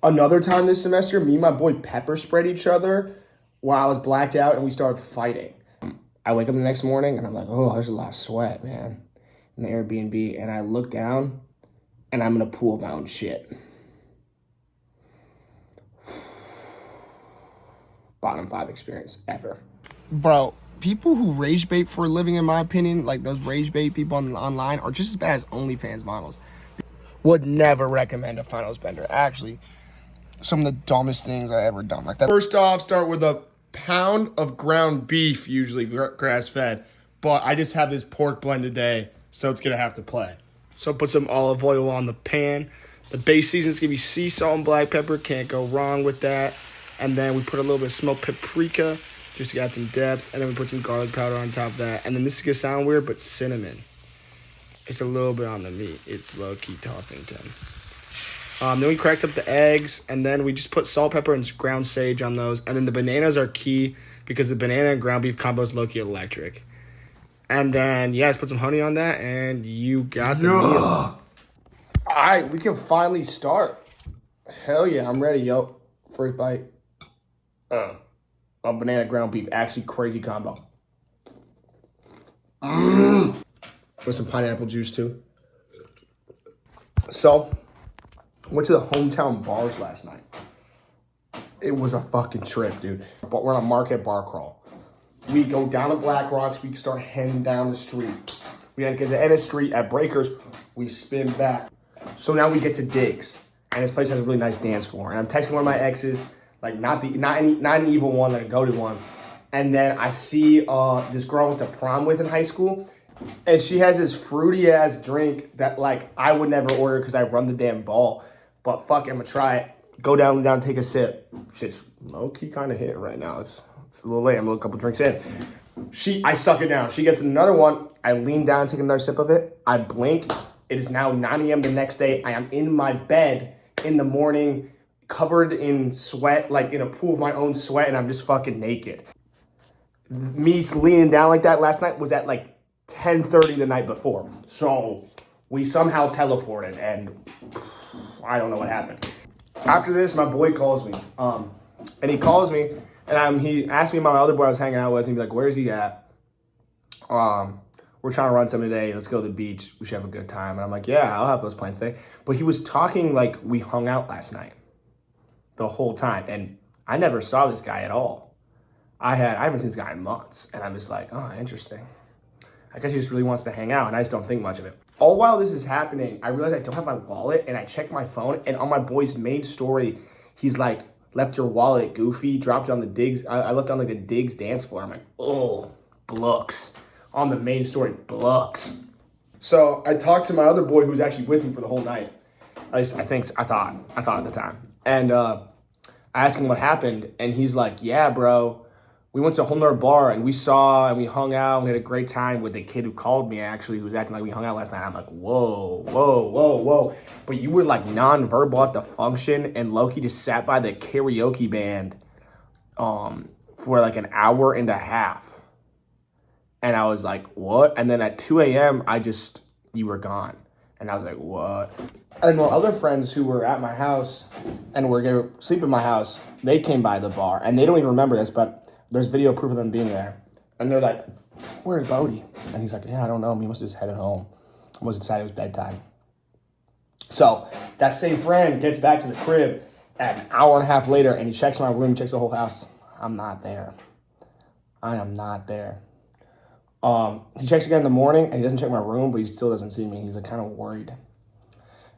Another time this semester, me and my boy pepper sprayed each other while I was blacked out and we started fighting. I wake up the next morning and I'm like, oh, there's a lot of sweat, man, in the Airbnb. And I look down and I'm in a pool of my own shit. Bottom 5 experience ever. Bro, people who rage bait for a living, in my opinion, like those rage bait people online, are just as bad as OnlyFans models. Would never recommend a finals bender. Actually, some of the dumbest things I ever done. Like that. First off, start with a pound of ground beef, usually grass-fed. But I just have this pork blend today, so it's gonna have to play. So put some olive oil on the pan. The base season's gonna be sea salt and black pepper. Can't go wrong with that. And then we put a little bit of smoked paprika, just to add some depth. And then we put some garlic powder on top of that. And then this is gonna sound weird, but cinnamon. It's a little bit on the meat. It's low-key Toffington. Then we cracked up the eggs, and then we just put salt, pepper, and ground sage on those. And then the bananas are key because the banana and ground beef combo is low-key electric. And then, yeah, just put some honey on that, and you got the meal. All right, we can finally start. Hell yeah, I'm ready, yo. First bite. A banana ground beef, actually crazy combo. With some pineapple juice, too. So, went to the hometown bars last night. It was a fucking trip, dude. But we're on a market bar crawl. We go down to Black Rocks. We start heading down the street. We get to the end of the street at Breakers. We spin back. So now we get to Diggs. And this place has a really nice dance floor. And I'm texting one of my exes, like not an evil one, like a goated one. And then I see this girl I went to prom with in high school. And she has this fruity ass drink that like I would never order because I run the damn ball. But fuck it, I'm gonna try it. Go down, take a sip. Shit's low-key kind of hitting right now. It's a little late. I'm a couple drinks in. I suck it down. She gets another one. I lean down, take another sip of it. I blink. It is now 9 a.m. the next day. I am in my bed in the morning, covered in sweat, like in a pool of my own sweat, and I'm just fucking naked. Me leaning down like that last night was at like 10:30 the night before. So we somehow teleported, and I don't know what happened. After this, my boy calls me. And he calls me, and he asked me about my other boy I was hanging out with. He'd be like, where's he at? We're trying to run something today. Let's go to the beach. We should have a good time. And I'm like, yeah, I'll have those plans today. But he was talking like we hung out last night the whole time. And I never saw this guy at all. I haven't seen this guy in months. And I'm just like, oh, interesting. I guess he just really wants to hang out, and I just don't think much of it. All while this is happening, I realize I don't have my wallet, and I check my phone, and on my boy's main story, he's like, left your wallet, goofy, dropped it on the Diggs. I left it on like the Diggs dance floor. I'm like, oh, Blux. On the main story, Blux. So I talked to my other boy who was actually with me for the whole night. At least I thought at the time. And I asked him what happened, and he's like, yeah, bro. We went to a whole nother bar, and we saw, and we hung out, and we had a great time with the kid who called me, actually, who was acting like we hung out last night. I'm like, whoa. But you were, like, nonverbal at the function, and Loki just sat by the karaoke band for, like, an hour and a half. And I was like, what? And then at 2 a.m., you were gone. And I was like, what? And my other friends who were at my house and were going to sleep in my house, they came by the bar, and they don't even remember this, but there's video proof of them being there. And they're like, where's Bodhi? And he's like, yeah, I don't know. He must have just headed home. I was excited it was bedtime. So that same friend gets back to the crib at an hour and a half later, and he checks my room, checks the whole house. I'm not there. I am not there. He checks again in the morning, and he doesn't check my room, but he still doesn't see me. He's like kind of worried.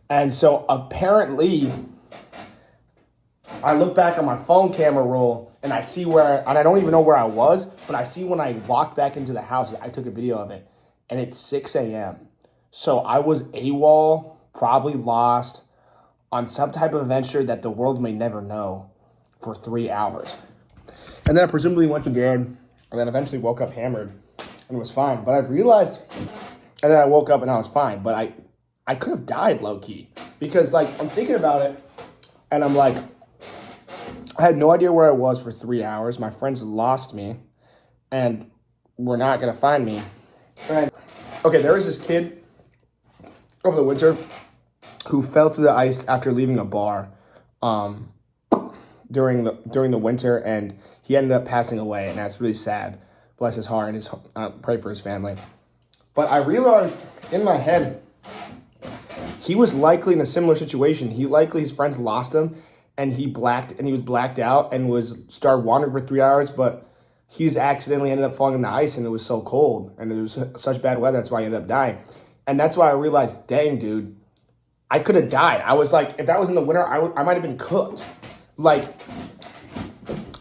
And so apparently, I look back on my phone camera roll, and I see and I don't even know where I was, but I see when I walked back into the house, I took a video of it, and it's 6 a.m. So I was AWOL, probably lost, on some type of adventure that the world may never know for 3 hours. And then I presumably went to bed, and then eventually woke up hammered, and was fine. But I realized, and then I woke up and I was fine, but I could have died low-key. Because, like, I'm thinking about it, and I'm like, I had no idea where I was for 3 hours. My friends lost me and were not going to find me. And, okay, there was this kid over the winter who fell through the ice after leaving a bar during the winter, and he ended up passing away, and that's really sad. Bless his heart, and pray for his family. But I realized in my head, he was likely in a similar situation. His friends lost him, and he was blacked out and started wandering for 3 hours, but he just accidentally ended up falling in the ice, and it was so cold, and it was such bad weather. That's why he ended up dying. And that's why I realized, dang, dude, I could have died. I was like, if that was in the winter, I might have been cooked. Like,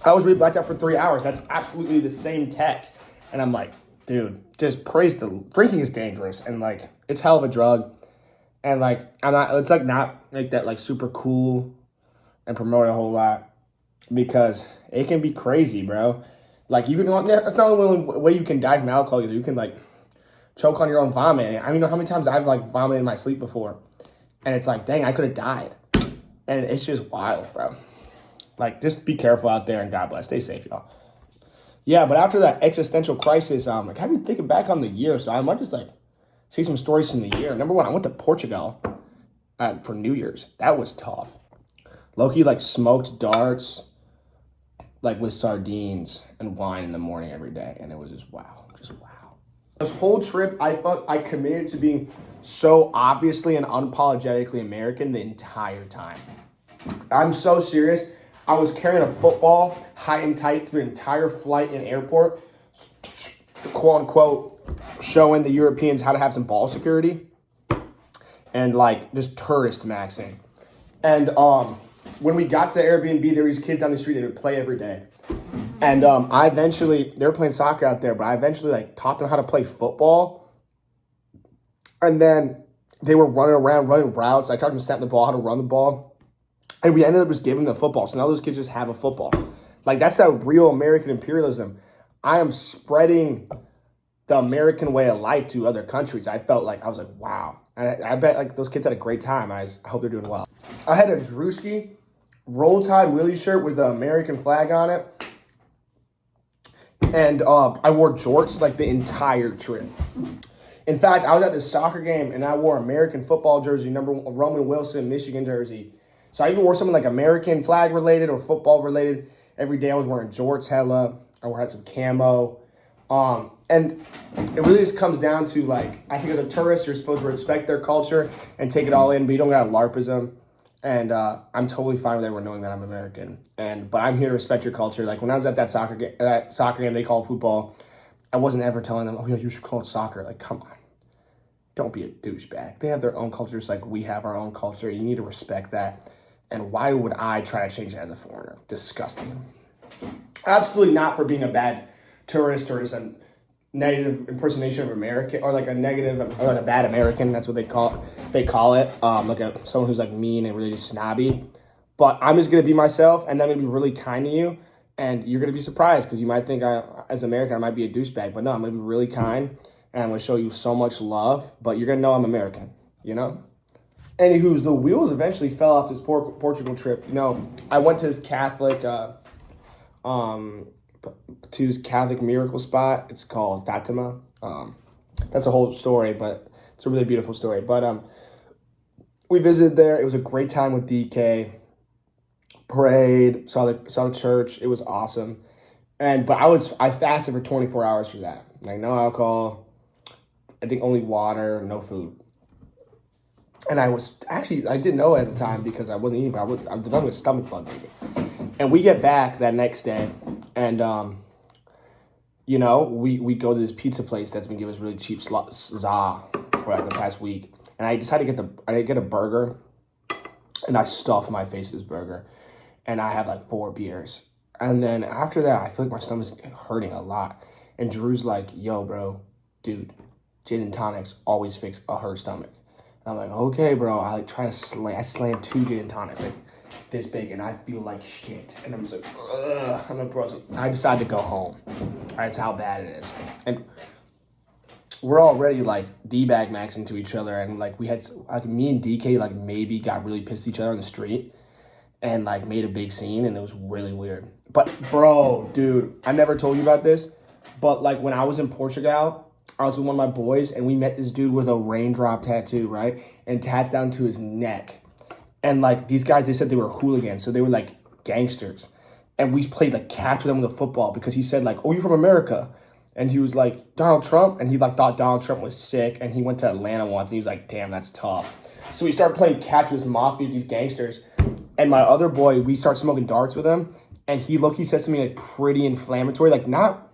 I was really blacked out for 3 hours. That's absolutely the same tech. And I'm like, dude, just drinking is dangerous. And like, it's hell of a drug. And like, it's like not like that, like super cool and promote a whole lot, because it can be crazy, bro. Like, that's not the only way you can die from alcohol either. You can like choke on your own vomit. I mean, you know how many times I've like vomited in my sleep before, and it's like, dang, I could have died. And it's just wild, bro. Like, just be careful out there, and God bless. Stay safe, y'all. Yeah, but after that existential crisis, like, I've been thinking back on the year, so I might just like see some stories from the year. Number one, I went to Portugal for New Year's. That was tough. Loki like smoked darts, like with sardines and wine in the morning every day, and it was just wow. This whole trip, I felt I committed to being so obviously and unapologetically American the entire time. I'm so serious. I was carrying a football high and tight through the entire flight and airport, quote unquote, showing the Europeans how to have some ball security, and like just tourist maxing. And when we got to the Airbnb, there were these kids down the street that would play every day. And they were playing soccer out there, but I eventually like taught them how to play football. And then they were running around, running routes. I taught them to snap the ball, how to run the ball. And we ended up just giving them the football. So now those kids just have a football. Like, that's that real American imperialism. I am spreading the American way of life to other countries. I was like, wow. And I bet like those kids had a great time. I hope they're doing well. I had a Drewski Roll Tide Willie shirt with the American flag on it. And I wore jorts like the entire trip. In fact, I was at this soccer game and I wore American football jersey, number one, Roman Wilson, Michigan jersey. So I even wore something like American flag related or football related. Every day I was wearing jorts hella. I had some camo. And it really just comes down to like, I think as a tourist, you're supposed to respect their culture and take it all in, but you don't gotta LARPism. And I'm totally fine with everyone knowing that I'm American. But I'm here to respect your culture. Like when I was at that soccer game they call football, I wasn't ever telling them, oh yeah, you should call it soccer. Like, come on. Don't be a douchebag. They have their own culture just like we have our own culture. You need to respect that. And why would I try to change it as a foreigner? Disgusting. Absolutely not for being a bad tourist or just a negative impersonation of American, or like a bad American. That's what they call it. Like someone who's like mean and really just snobby. But I'm just gonna be myself, and I'm gonna be really kind to you, and you're gonna be surprised because you might think as an American I might be a douchebag, but no, I'm gonna be really kind, and I'm gonna show you so much love. But you're gonna know I'm American, you know. Anywho's, the wheels eventually fell off this Portugal trip. You know, I went to this Catholic miracle spot. It's called Fatima. That's a whole story, but it's a really beautiful story. But we visited there. It was a great time with DK. Prayed, saw the church. It was awesome. But I fasted for 24 hours for that. Like no alcohol. I think only water, no food. And I didn't know at the time because I wasn't eating, but I was dealing with stomach bug. And we get back that next day, and you know, we go to this pizza place that's been giving us really cheap za for like the past week. And I decided to get a burger, and I stuff my face with this burger, and I have like 4 beers. And then after that, I feel like my stomach's hurting a lot. And Drew's like, yo, bro, dude, gin and tonics always fix a hurt stomach. And I'm like, okay, bro. I slammed 2 gin and tonics, like this big, and I feel like shit. And I'm just like, ugh. I'm like, bro, I decided to go home. That's how bad it is. And we're already like D-bag maxing to each other, and like we had like me and DK like maybe got really pissed at each other on the street and like made a big scene, and it was really weird. But bro, dude, I never told you about this, but like when I was in Portugal, I was with one of my boys, and we met this dude with a raindrop tattoo, right? And tats down to his neck. And like these guys, they said they were hooligans, so they were like gangsters. And we played like catch with them with a football because he said like, "Oh, you're from America," and he was like Donald Trump, and he like thought Donald Trump was sick, and he went to Atlanta once, and he was like, "Damn, that's tough." So we started playing catch with this mafia, these gangsters, and my other boy, we start smoking darts with him, and he says something like pretty inflammatory, like not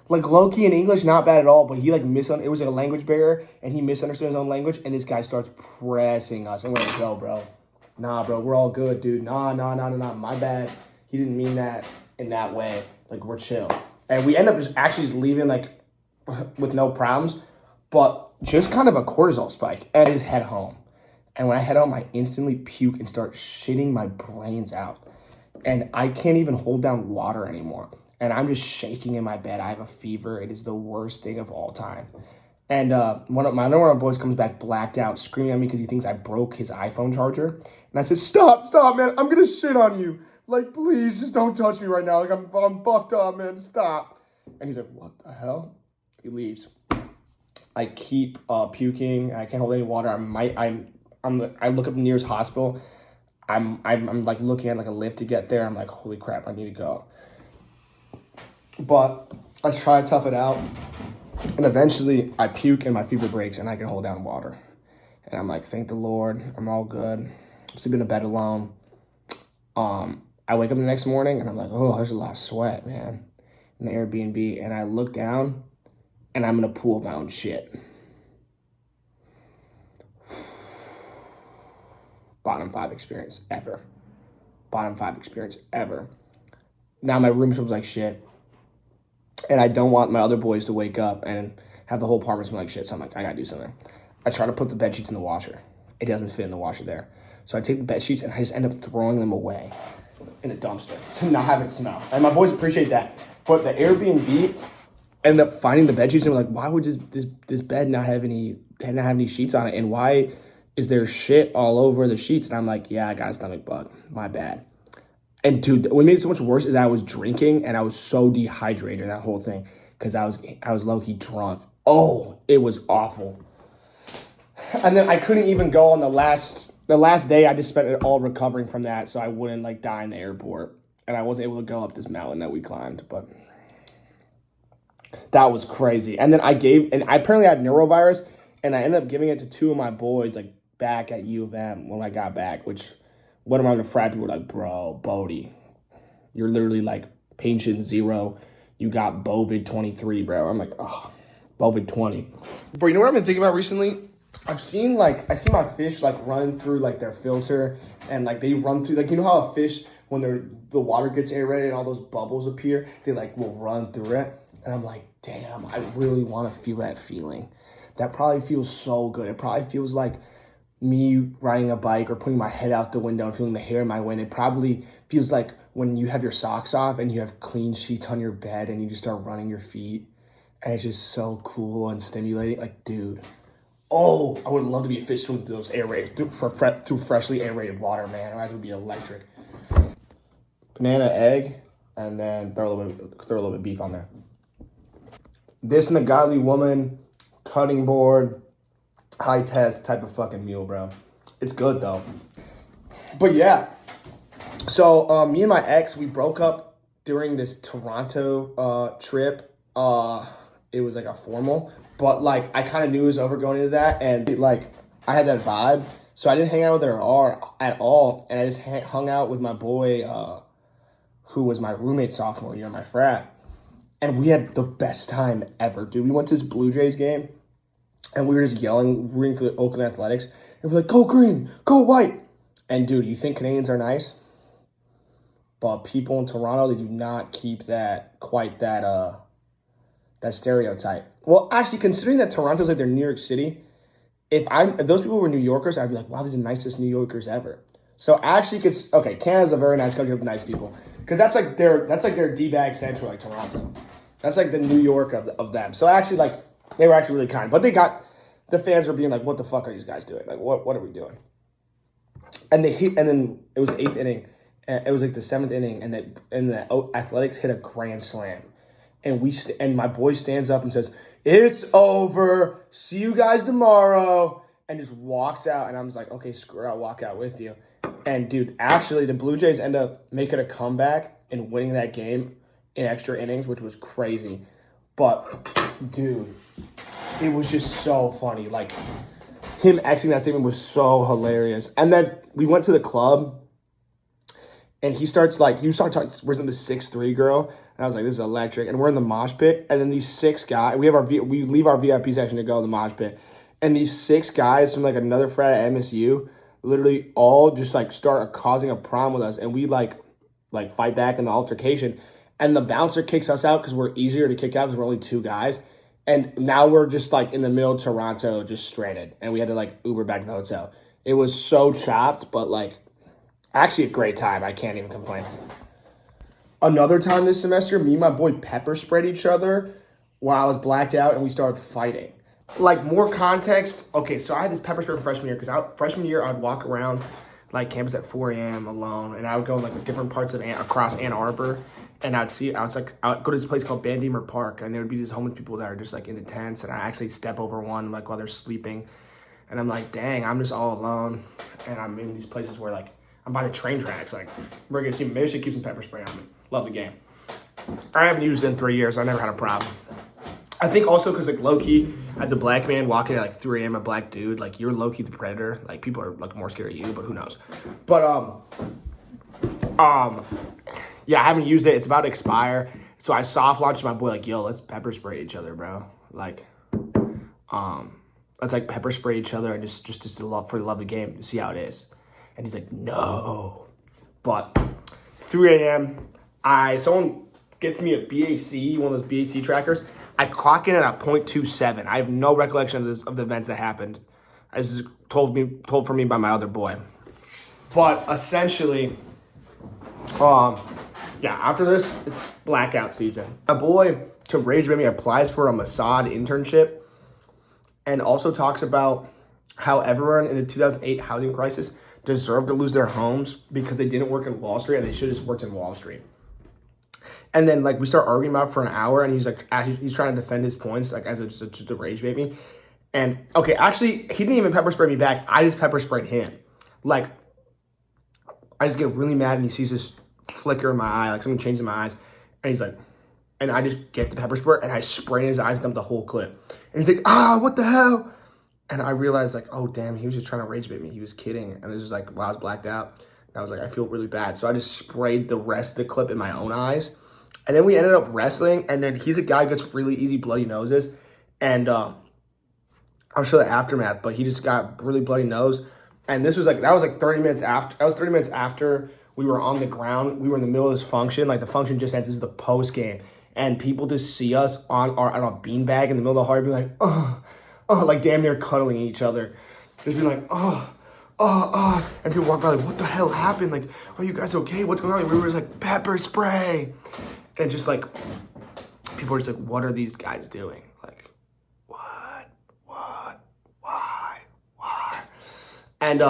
like low key in English, not bad at all, but he like it was like a language barrier, and he misunderstood his own language, and this guy starts pressing us, and we're like, "Yo, bro, nah, bro, we're all good, dude. Nah, my bad. He didn't mean that in that way. Like, we're chill." And we end up just leaving, like, with no problems, but just kind of a cortisol spike. And I just head home. And when I head home, I instantly puke and start shitting my brains out. And I can't even hold down water anymore. And I'm just shaking in my bed. I have a fever. It is the worst thing of all time. And one of my boys comes back blacked out, screaming at me because he thinks I broke his iPhone charger. And I said, stop, man. I'm going to shit on you. Like, please, just don't touch me right now. Like, I'm fucked up, man. Just stop. And he's like, what the hell? He leaves. I keep puking. I can't hold any water. I look up the nearest hospital. I'm like looking at like a lift to get there. I'm like, holy crap, I need to go. But I try to tough it out. And eventually I puke and my fever breaks and I can hold down water. And I'm like, thank the Lord. I'm all good. I'm sleeping in bed alone. I wake up the next morning and I'm like, oh, there's a lot of sweat, man, in the Airbnb. And I look down and I'm in a pool of my own shit. Bottom 5 experience ever. Now my room smells like shit. And I don't want my other boys to wake up and have the whole apartment smell like shit. So I'm like, I gotta do something. I try to put the bed sheets in the washer. It doesn't fit in the washer there. So I take the bed sheets and I just end up throwing them away in a dumpster to not have it smell. And my boys appreciate that. But the Airbnb ended up finding the bed sheets and were like, why would this bed not have any sheets on it? And why is there shit all over the sheets? And I'm like, yeah, I got a stomach bug. My bad. And dude, what made it so much worse is that I was drinking and I was so dehydrated, that whole thing, because I was low-key drunk. Oh, it was awful. And then I couldn't even go on the last day. I just spent it all recovering from that so I wouldn't like die in the airport. And I wasn't able to go up this mountain that we climbed, but that was crazy. And then I apparently had neurovirus, and I ended up giving it to 2 of my boys like back at U of M when I got back, which one of my frat people were like, bro, Bodhi, you're literally like patient 0. You got Bovid 23, bro. I'm like, oh, Bovid 20. Bro, you know what I've been thinking about recently? I see my fish like run through like their filter, and like they run through, like, you know how a fish, when the water gets aerated and all those bubbles appear, they like will run through it. And I'm like, damn, I really want to feel that feeling. That probably feels so good. It probably feels like me riding a bike or putting my head out the window and feeling the hair in my wind. It probably feels like when you have your socks off and you have clean sheets on your bed and you just start running your feet. And it's just so cool and stimulating. Like, dude, oh, I would love to be a fish swimming through those through freshly aerated water, man. That would be electric. Banana, egg, and then throw a little bit of beef on there. This and a godly woman, cutting board, high test type of fucking meal, bro. It's good though. But yeah, so me and my ex, we broke up during this Toronto trip. It was like a formal, but like I kind of knew it was over going into that, and like I had that vibe, so I didn't hang out with her at all, and I just hung out with my boy, who was my roommate sophomore year in my frat, and we had the best time ever, dude. We went to this Blue Jays game, and we were just yelling, rooting for the Oakland Athletics, and we're like, go green, go white, and dude, you think Canadians are nice? But people in Toronto, they do not keep that stereotype. Well, actually, considering that Toronto's like their New York City, if those people were New Yorkers, I'd be like, wow, these are the nicest New Yorkers ever. So actually, Canada's a very nice country with nice people, because that's like their D-bag central, like Toronto. That's like the New York of them. So actually, like, they were actually really kind, but the fans were being like, what the fuck are these guys doing? Like, what are we doing? And then it was the 8th inning. It was like the 7th inning, and the Athletics hit a grand slam. And my boy stands up and says, it's over. See you guys tomorrow. And just walks out. And I was like, okay, screw it, I'll walk out with you. And, dude, actually, the Blue Jays end up making a comeback and winning that game in extra innings, which was crazy. But, dude, it was just so funny. Like, him exiting that statement was so hilarious. And then we went to the club, and he starts talking, we're in the 6'3" girl. And I was like, this is electric. And we're in the mosh pit. And then these 6 guys, we leave our VIP section to go to the mosh pit. And these 6 guys from, like, another frat at MSU literally all just, like, start causing a problem with us. And we, like fight back in the altercation. And the bouncer kicks us out because we're easier to kick out because we're only 2 guys. And now we're just, like, in the middle of Toronto, just stranded. And we had to, like, Uber back to the hotel. It was so chopped, but, like, actually a great time. I can't even complain. Another time this semester, me and my boy pepper sprayed each other while I was blacked out, and we started fighting. Like, more context. Okay, so I had this pepper spray from freshman year, because freshman year I'd walk around, like, campus at 4 a.m. alone, and I would go, like, different parts of across Ann Arbor, and I'd go to this place called Bandimer Park, and there would be these homeless people that are just, like, in the tents, and I actually step over one, like, while they're sleeping, and I'm like, dang, I'm just all alone, and I'm in these places where, like, I'm by the train tracks, like, we're gonna see, maybe I should keep some pepper spray on me. Love the game. I haven't used it in 3 years. I never had a problem. I think also because, like, low-key, as a black man walking at, like, 3 a.m., a black dude, like, you're low-key the predator. Like, people are, like, more scared of you, but who knows. But, yeah, I haven't used it. It's about to expire. So I soft launched my boy, like, yo, let's pepper spray each other, bro. Like, let's, like, pepper spray each other and just for the love of the game to see how it is. And he's like, no. But it's 3 a.m., someone gets me a BAC, one of those BAC trackers. I clock in at a .27. I have no recollection of the events that happened. This is told for me by my other boy. But essentially, yeah, after this, it's blackout season. My boy, to Rage Baby, applies for a Mossad internship and also talks about how everyone in the 2008 housing crisis deserved to lose their homes because they didn't work in Wall Street and they should have just worked in Wall Street. And then, like, we start arguing about it for an hour, and he's, like, he's trying to defend his points, like, as just a rage baby. And, okay, actually, he didn't even pepper spray me back. I just pepper sprayed him. Like, I just get really mad, and he sees this flicker in my eye, like, something changed in my eyes. And he's like, and I just get the pepper spray, and I spray in his eyes and dump the whole clip. And he's like, what the hell? And I realized, like, oh, damn, he was just trying to rage bait me. He was kidding. And this was, like, while I was blacked out. And I was like, I feel really bad. So I just sprayed the rest of the clip in my own eyes. And then we ended up wrestling, and then he's a guy who gets really easy bloody noses. And I'll show the aftermath, but he just got really bloody nose. And that was 30 minutes after. That was 30 minutes after we were on the ground. We were in the middle of this function. Like, the function just ends. This is the post game. And people just see us on a beanbag in the middle of the hallway, be like, like damn near cuddling each other. Just be like, and people walk by like, what the hell happened? Like, are you guys okay? What's going on? And we were just like, pepper spray. And just like, people are just like, what are these guys doing? Like, why? And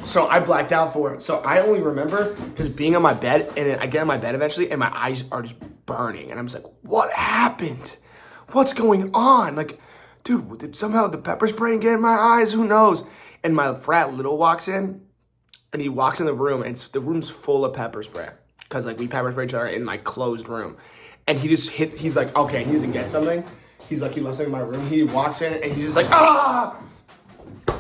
so I blacked out for it. So I only remember just being on my bed, and then I get on my bed eventually, and my eyes are just burning. And I'm just like, what happened? What's going on? Like, dude, did somehow the pepper spray get in my eyes? Who knows? And my frat Little walks in, and he walks in the room, and the room's full of pepper spray. Because, like, we pepper spray each other in my closed room. And he just he's like, okay, he doesn't get something. He's like, he loves something in my room. He walks in, and he's just like,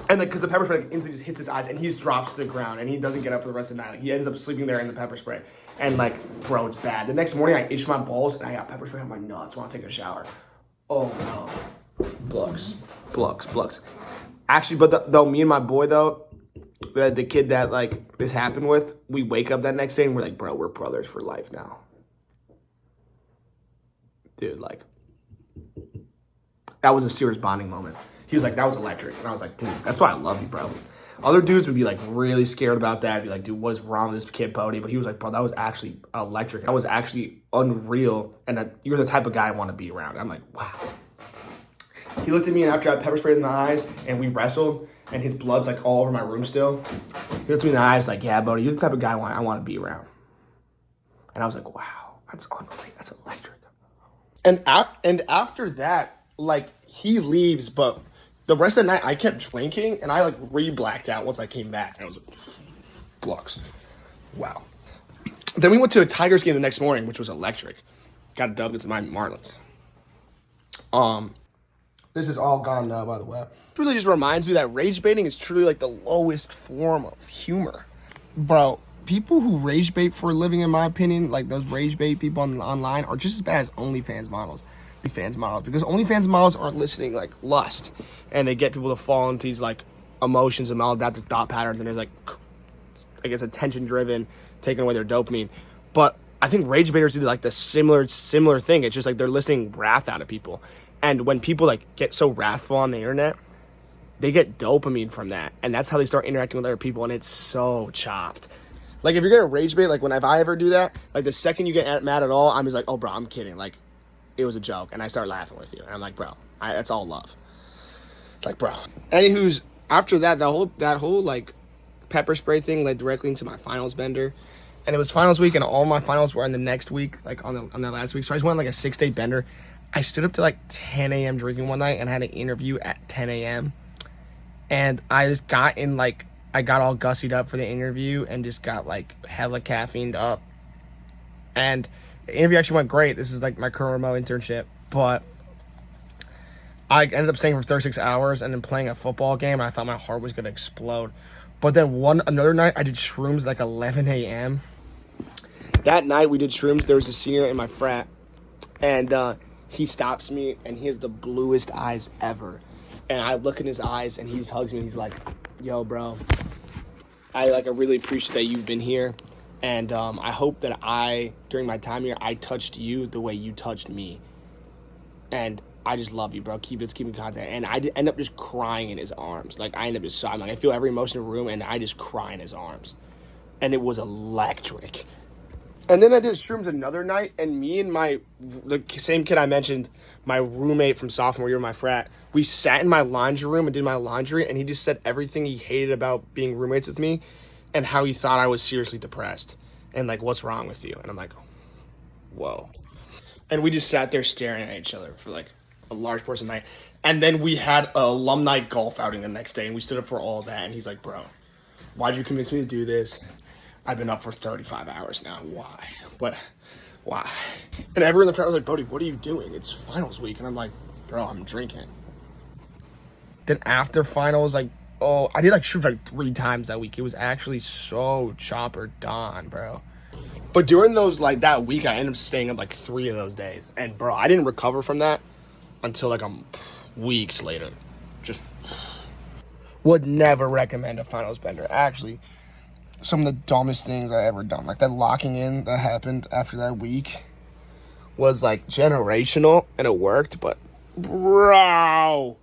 And, like, because the pepper spray instantly just hits his eyes, and he just drops to the ground, and he doesn't get up for the rest of the night. Like, he ends up sleeping there in the pepper spray. And, like, bro, it's bad. The next morning, I itched my balls, and I got pepper spray on my nuts while I take a shower. Oh, no. Blux. Actually, but though, me and my boy, though, the kid that, like, this happened with, we wake up that next day, and we're like, bro, we're brothers for life now. Dude, like, that was a serious bonding moment. He was like, that was electric. And I was like, dude, that's why I love you, bro. Other dudes would be, like, really scared about that. Be like, dude, what is wrong with this kid, Bodhi? But he was like, bro, that was actually electric. That was actually unreal. And you're the type of guy I want to be around. I'm like, wow. He looked at me, and after I pepper sprayed in the eyes, and we wrestled, and his blood's, like, all over my room still. He looked at me in the eyes, like, yeah, Bodhi, you're the type of guy I want to be around. And I was like, wow, that's unreal. That's electric. And after that, like, he leaves, but the rest of the night, I kept drinking, and I, like, re-blacked out once I came back. I was like, blocks. Wow. Then we went to a Tigers game the next morning, which was electric. Got a dub against my Marlins. This is all gone now, by the way. It really just reminds me that rage baiting is truly like the lowest form of humor. Bro, people who rage bait for a living, in my opinion, like those rage bait people online, are just as bad as OnlyFans models. Because OnlyFans models are listening like lust, and they get people to fall into these like emotions and maladaptive thought patterns, and there's like, I guess, attention driven, taking away their dopamine. But I think rage baiters do like the similar thing. It's just like they're listening wrath out of people. And when people like get so wrathful on the internet, they get dopamine from that. And that's how they start interacting with other people. And it's so chopped. Like if you're going to rage bait, like if I ever do that, like the second you get mad at all, I'm just like, oh bro, I'm kidding. Like it was a joke. And I start laughing with you. And I'm like, bro, that's all love. Like, bro. Anywho's, after that, that whole like pepper spray thing led directly into my finals bender. And it was finals week, and all my finals were in the next week, like on the last week. So I just went like a 6-day bender. I stood up to like 10 a.m. drinking one night and had an interview at 10 a.m. And I just got in like, I got all gussied up for the interview and just got like hella caffeined up. And the interview actually went great. This is like my current remote internship. But I ended up staying for 36 hours and then playing a football game. And I thought my heart was going to explode. But then another night I did shrooms like 11 a.m. That night we did shrooms. There was a senior in my frat. And he stops me, and he has the bluest eyes ever. And I look in his eyes, and he just hugs me, and he's like, yo, bro, I really appreciate that you've been here. And I hope that during my time here, I touched you the way you touched me. And I just love you, bro. Let's keep in contact. And I end up just crying in his arms. Like, I end up just sobbing. Like, I feel every emotion in the room, and I just cry in his arms. And it was electric. And then I did shrooms another night, and me and the same kid I mentioned, my roommate from sophomore year of my frat, we sat in my laundry room and did my laundry, and he just said everything he hated about being roommates with me and how he thought I was seriously depressed and, like, what's wrong with you? And I'm like, whoa. And we just sat there staring at each other for, like, a large portion of the night. And then we had an alumni golf outing the next day, and we stood up for all that, and he's like, bro, why'd you convince me to do this? I've been up for 35 hours now. Why? Why? And everyone in the frat was like, Bodhi, what are you doing? It's finals week. And I'm like, bro, I'm drinking. Then after finals, I did like shoot like 3 times that week. It was actually so chopper dawn, bro. But during those, like that week, I ended up staying up like 3 of those days. And bro, I didn't recover from that until like weeks later. Just would never recommend a finals bender. Actually, some of the dumbest things I ever done, like that locking in that happened after that week, was like generational, and it worked. But bro,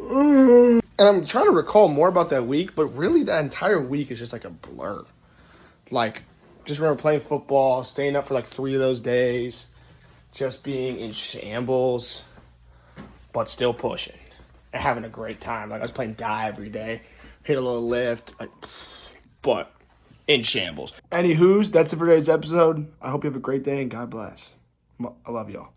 and I'm trying to recall more about that week, but really that entire week is just like a blur. Like, just remember playing football, staying up for like 3 of those days, just being in shambles, but still pushing and having a great time. Like, I was playing die every day, hit a little lift, like, but in shambles. Anywho's, that's it for today's episode. I hope you have a great day, and God bless. I love y'all.